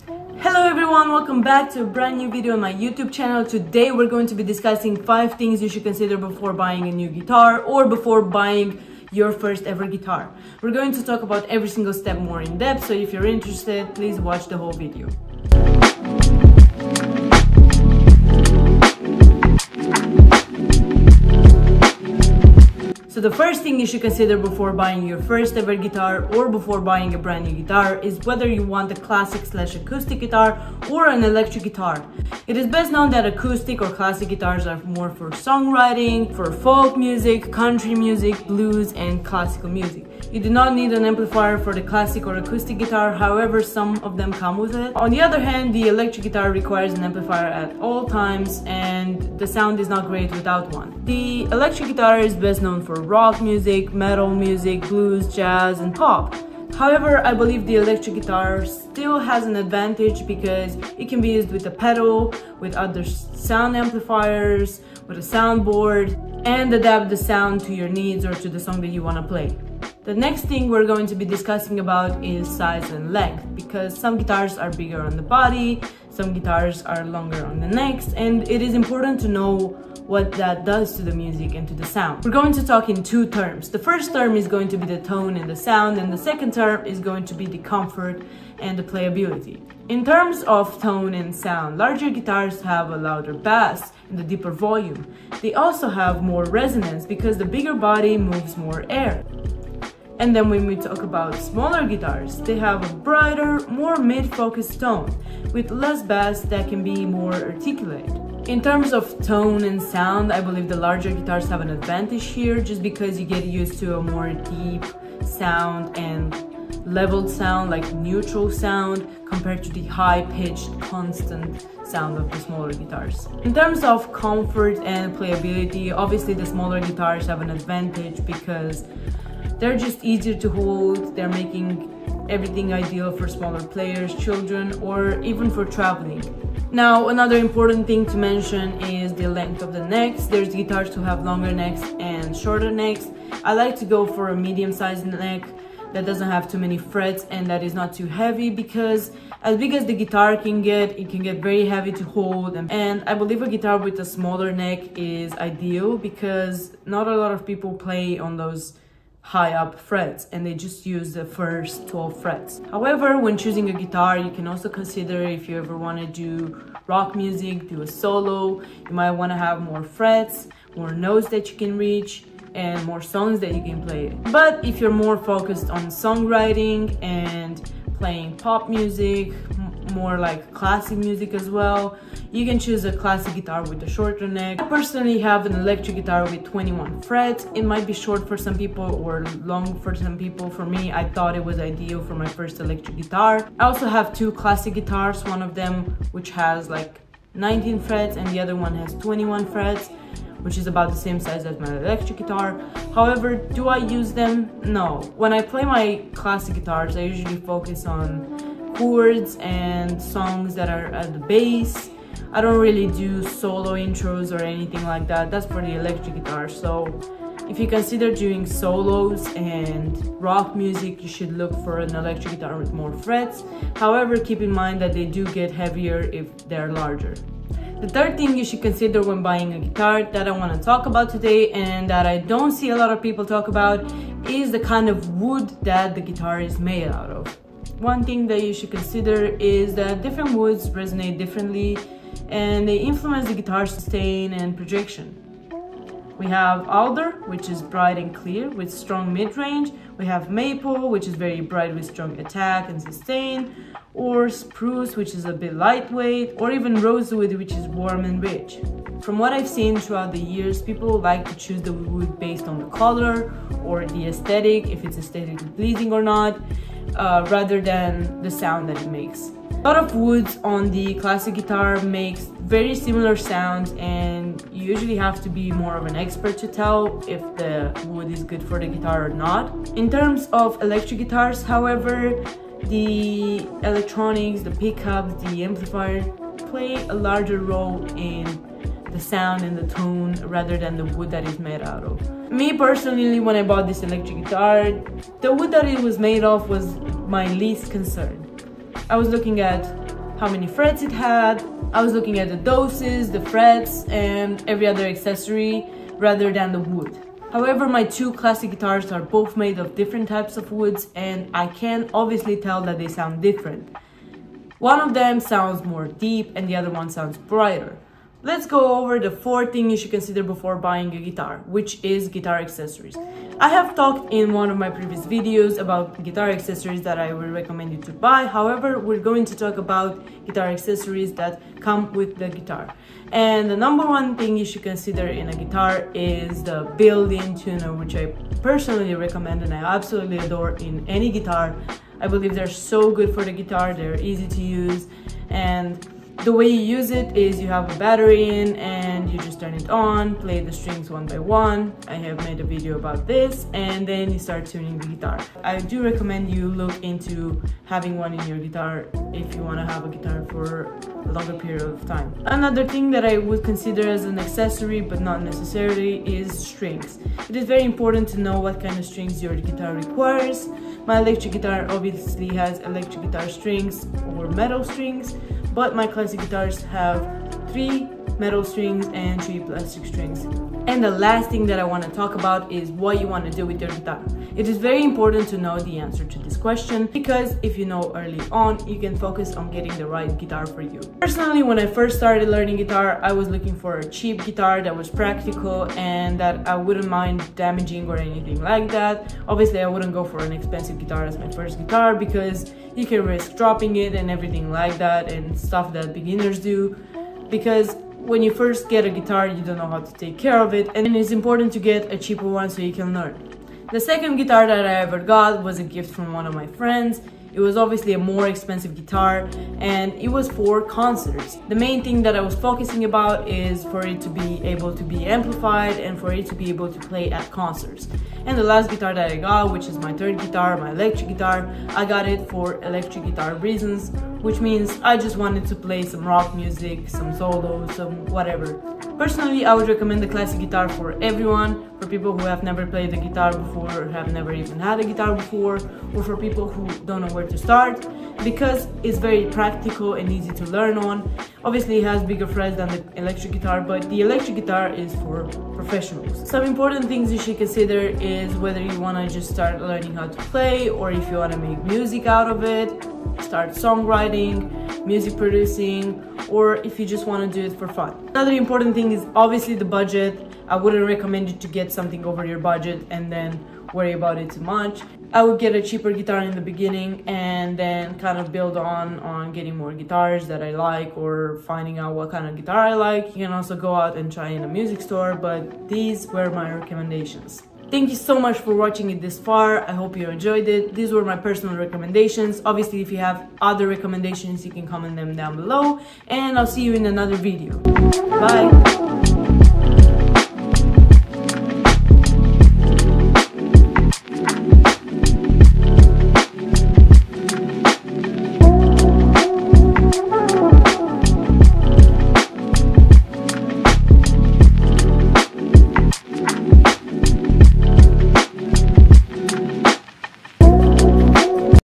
Hello everyone, welcome back to a brand new video on my YouTube channel. Today we're going to be discussing 5 things you should consider before buying a new guitar or before buying your first ever guitar. We're going to talk about every single step more in depth, so if you're interested, please watch the whole video. So the first thing you should consider before buying your first ever guitar or before buying a brand new guitar is whether you want a classic/acoustic guitar or an electric guitar. It is best known that acoustic or classic guitars are more for songwriting, for folk music, country music, blues, and classical music. You do not need an amplifier for the classic or acoustic guitar, however, some of them come with it. On the other hand, the electric guitar requires an amplifier at all times, and the sound is not great without one. The electric guitar is best known for rock music, metal music, blues, jazz, and pop. However, I believe the electric guitar still has an advantage because it can be used with a pedal, with other sound amplifiers, with a soundboard, and adapt the sound to your needs or to the song that you want to play. The next thing we're going to be discussing about is size and length, because some guitars are bigger on the body, some guitars are longer on the necks, and it is important to know what that does to the music and to the sound. We're going to talk in 2 terms. The first term is going to be the tone and the sound, and the second term is going to be the comfort and the playability. In terms of tone and sound, larger guitars have a louder bass and a deeper volume. They also have more resonance because the bigger body moves more air. And then when we talk about smaller guitars, they have a brighter, more mid-focused tone with less bass that can be more articulate. In terms of tone and sound, I believe the larger guitars have an advantage here just because you get used to a more deep sound and leveled sound, like neutral sound, compared to the high-pitched, constant sound of the smaller guitars. In terms of comfort and playability, obviously the smaller guitars have an advantage because they're just easier to hold, they're making everything ideal for smaller players, children, or even for traveling. Now, another important thing to mention is the length of the necks. There's guitars who have longer necks and shorter necks. I like to go for a medium-sized neck that doesn't have too many frets and that is not too heavy, because as big as the guitar can get, it can get very heavy to hold, and I believe a guitar with a smaller neck is ideal because not a lot of people play on those high up frets and they just use the first 12 frets. However, when choosing a guitar, you can also consider if you ever want to do rock music, do a solo, you might want to have more frets, more notes that you can reach, and more songs that you can play. But if you're more focused on songwriting and playing pop music, more like classic music as well, you can choose a classic guitar with a shorter neck. I personally have an electric guitar with 21 frets. It might be short for some people or long for some people. For me, I thought it was ideal for my first electric guitar. I also have 2 classic guitars, one of them which has like 19 frets and the other one has 21 frets, which is about the same size as my electric guitar. However, do I use them? No. When I play my classic guitars, I usually focus on chords and songs that are at the bass. I don't really do solo intros or anything like that. That's for the electric guitar. So if you consider doing solos and rock music, you should look for an electric guitar with more frets. However, keep in mind that they do get heavier if they're larger. The third thing you should consider when buying a guitar that I want to talk about today, and that I don't see a lot of people talk about, is the kind of wood that the guitar is made out of. One thing that you should consider is that different woods resonate differently and they influence the guitar's sustain and projection. We have alder, which is bright and clear with strong mid-range. We have maple, which is very bright with strong attack and sustain, or spruce, which is a bit lightweight, or even rosewood, which is warm and rich. From what I've seen throughout the years, people like to choose the wood based on the color or the aesthetic, if it's aesthetically pleasing or not, rather than the sound that it makes. A lot of woods on the classic guitar makes very similar sounds, and you usually have to be more of an expert to tell if the wood is good for the guitar or not. In terms of electric guitars, however, the electronics, the pickups, the amplifier play a larger role in the sound and the tone rather than the wood that it's made out of. Me personally, when I bought this electric guitar, the wood that it was made of was my least concern. I was looking at how many frets it had. I was looking at the doses, the frets, and every other accessory rather than the wood. However, my two classic guitars are both made of different types of woods, and I can obviously tell that they sound different. One of them sounds more deep and the other one sounds brighter. Let's go over the 4 things you should consider before buying a guitar, which is guitar accessories. I have talked in one of my previous videos about guitar accessories that I would recommend you to buy. However, we're going to talk about guitar accessories that come with the guitar. And the number 1 thing you should consider in a guitar is the built-in tuner, which I personally recommend and I absolutely adore in any guitar. I believe they're so good for the guitar, they're easy to use, and the way you use it is you have a battery in and you just turn it on, play the strings one by one. I have made a video about this, and then you start tuning the guitar. I do recommend you look into having one in your guitar if you want to have a guitar for a longer period of time. Another thing that I would consider as an accessory but not necessarily is strings. It is very important to know what kind of strings your guitar requires. My electric guitar obviously has electric guitar strings or metal strings, but my classic guitars have 3 metal strings and 3 plastic strings. And the last thing that I want to talk about is what you want to do with your guitar. It is very important to know the answer to this question, because if you know early on, you can focus on getting the right guitar for you. Personally, when I first started learning guitar, I was looking for a cheap guitar that was practical and that I wouldn't mind damaging or anything like that. Obviously, I wouldn't go for an expensive guitar as my first guitar because you can risk dropping it and everything like that, and stuff that beginners do, because when you first get a guitar, you don't know how to take care of it, and it's important to get a cheaper one so you can learn. The second guitar that I ever got was a gift from one of my friends. It was obviously a more expensive guitar and it was for concerts. The main thing that I was focusing about is for it to be able to be amplified and for it to be able to play at concerts. And the last guitar that I got, which is my third guitar, my electric guitar, I got it for electric guitar reasons, which means I just wanted to play some rock music, some solos, some whatever. Personally, I would recommend the classic guitar for everyone, for people who have never played the guitar before or have never even had a guitar before, or for people who don't know where to start, because it's very practical and easy to learn on. Obviously, it has bigger frets than the electric guitar, but the electric guitar is for professionals. Some important things you should consider is whether you want to just start learning how to play, or if you want to make music out of it, start songwriting, music producing, or if you just want to do it for fun. Another important thing is obviously the budget. I wouldn't recommend you to get something over your budget and then worry about it too much. I would get a cheaper guitar in the beginning and then kind of build on getting more guitars that I like, or finding out what kind of guitar I like. You can also go out and try in a music store, but these were my recommendations. Thank you so much for watching it this far. I hope you enjoyed it. These were my personal recommendations. Obviously, if you have other recommendations, you can comment them down below, and I'll see you in another video. Bye!